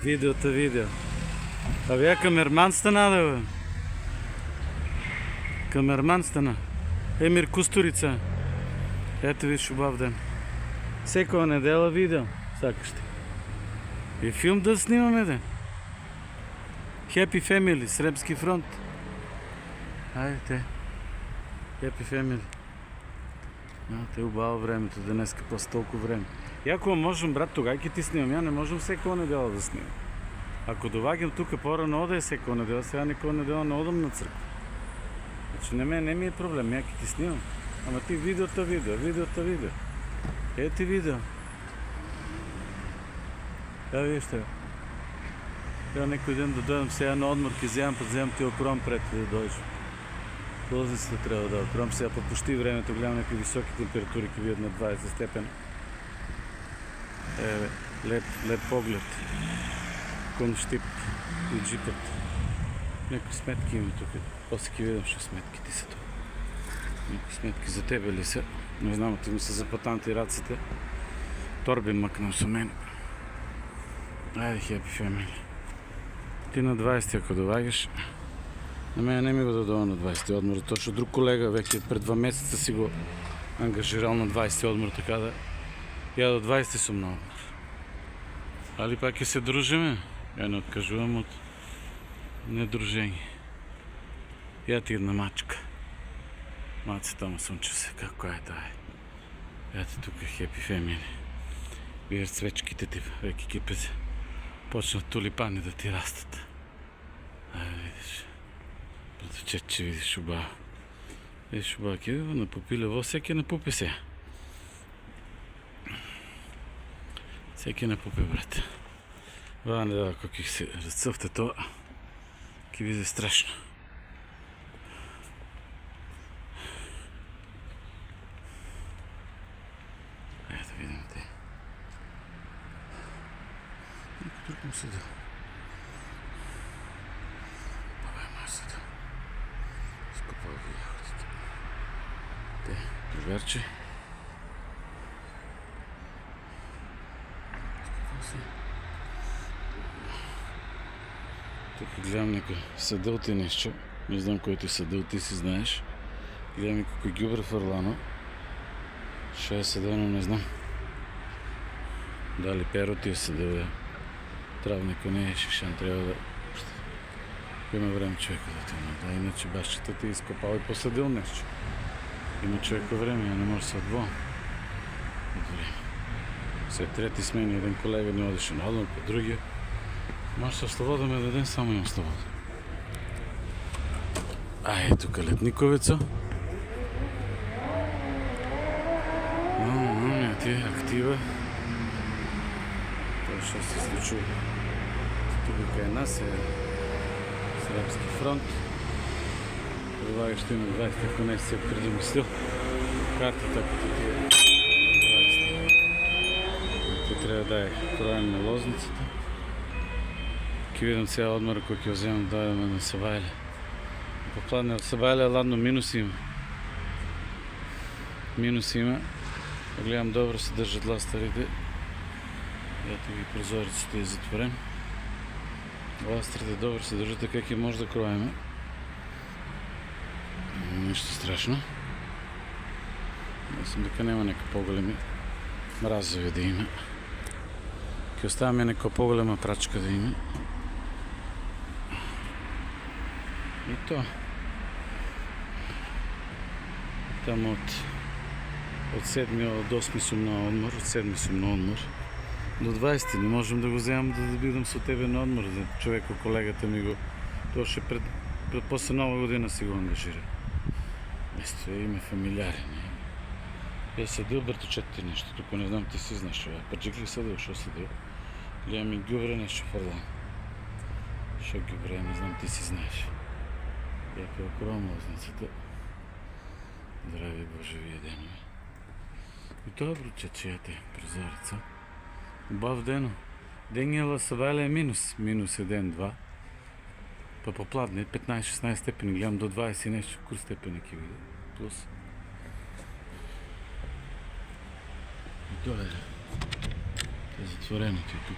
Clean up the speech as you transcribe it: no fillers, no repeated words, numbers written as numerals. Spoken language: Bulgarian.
Видео. А вие камерман стана, бе? Камерман стана. Емир Кустурица. Ето ви шубав ден. Всека недела видео, сакаш ти. И филм да снимаме, де. Happy Family, Сребски фронт. Айде те. Happy Family. Те е убаво времето, днеска после толкова време. Яко можем, брат, тогава ти снимам. Я не можем всека недела да снимам. Ако довагам тук по-рано да е всека недела, сега никога недела не одам на църква. Значи не ми е проблем, яки ти снимам. Ама ти видео. Ето ти видео. Вижте. Я некой ден да дойдам сега на одморки, вземам ти окром пред да дойдеш. Лозницата трябва да окром сега по почти времето, гледам някакви високи температури, ки видят на 20 степен. Леп поглед. Кон щип и джипът. Някакви сметки има тук. После ки видам, що сметките са тук. Някакви сметки за тебе ли са? Не знам, ти ми са запатанти раците. Торби мъкнал са мен. Айде, Happy Family. Ти на 20 ако довагаш. На мен не ми го дадава на 20 одмор. Точно друг колега веки пред 2 месеца си го ангажирал на 20 одмор, така да я до 20 съм на одмор. Али пак и се дружиме? Я не откажувам от недружение. Я ти една мачка. Мацата му слънче се, какво е това? Ето тук е Happy Family. Виждаш свечките ти, веки кипят. Почнат тулипани да ти растат. Видиш. Предочет, че видиш оба. Видиш оба, кидава на попилево, всеки на попи се. Всеки на попи, брат. Това не дава как се разцъфте това. Ки види страшно. Ето видим те. Никой друг му седа. Масата. Скъпава ви ягодите. Те, другарче. Какво си? Тук гледам някой съдъл ти нещо. Не знам кой ти съдъл, ти си знаеш. Гледам и какой гюбре фърлано. Ще е съдъл, но не знам. Дали перо ти е съдъл. Травника не е, ще трябва да... Има време човека да ти да, иначе бащата ти изкопал и посъдил нещо. Има човека време, а не може да се отвоя. След трети смени един колега не одеше на одно, по другия. Може със слобода ме дадем, само имам слобода. Тук летниковица. Ти е актива. Това ще се случва. Тук е нас е Сребски фронт. Предлагаш ще има 20, ако не си преди мислил. Картата, като ти е 20. Ти трябва да е кроен на лозницата. Ки видам сега одмър, ако ќе вземам да дойдем на Сабайле. Попладне от Сабайле, ладно минус има. Гледам добро се държат ластарите. Ето ги прозореците е затворен. Ластрите добре се държат така, как може да кроеме. Нищо страшно. Мислям дека нема нека по-големи мразови да има. Ке оставаме нека по-голема прачка да има. И то. Там от 7 до 8 съм на одмор, от 7 съм на одмор. До 20 не можем да го вземам да бидам с тебе на одмор. Човека, колегата ми го... Това ще пред после нова година си го ангажира. Место е име фамилиарен. Я съдил браточет ти нещо. Тук не знам ти си знаеш това. Пърджик ли съдил, що съдил? Гледам и гюбре нещо фърлан. Що гюбре, не знам ти си знаеш. Яка около лозницата. Здрави Божеви денове. И това бручет, те прозореца. Убав дено. Денjela Сабайле е минус. Минус 1-2. Па попладне 15-16 степени. Гледам до 20 и нещо. Кур степени ки видя. Плюс. И доле. Е затворено ти тук.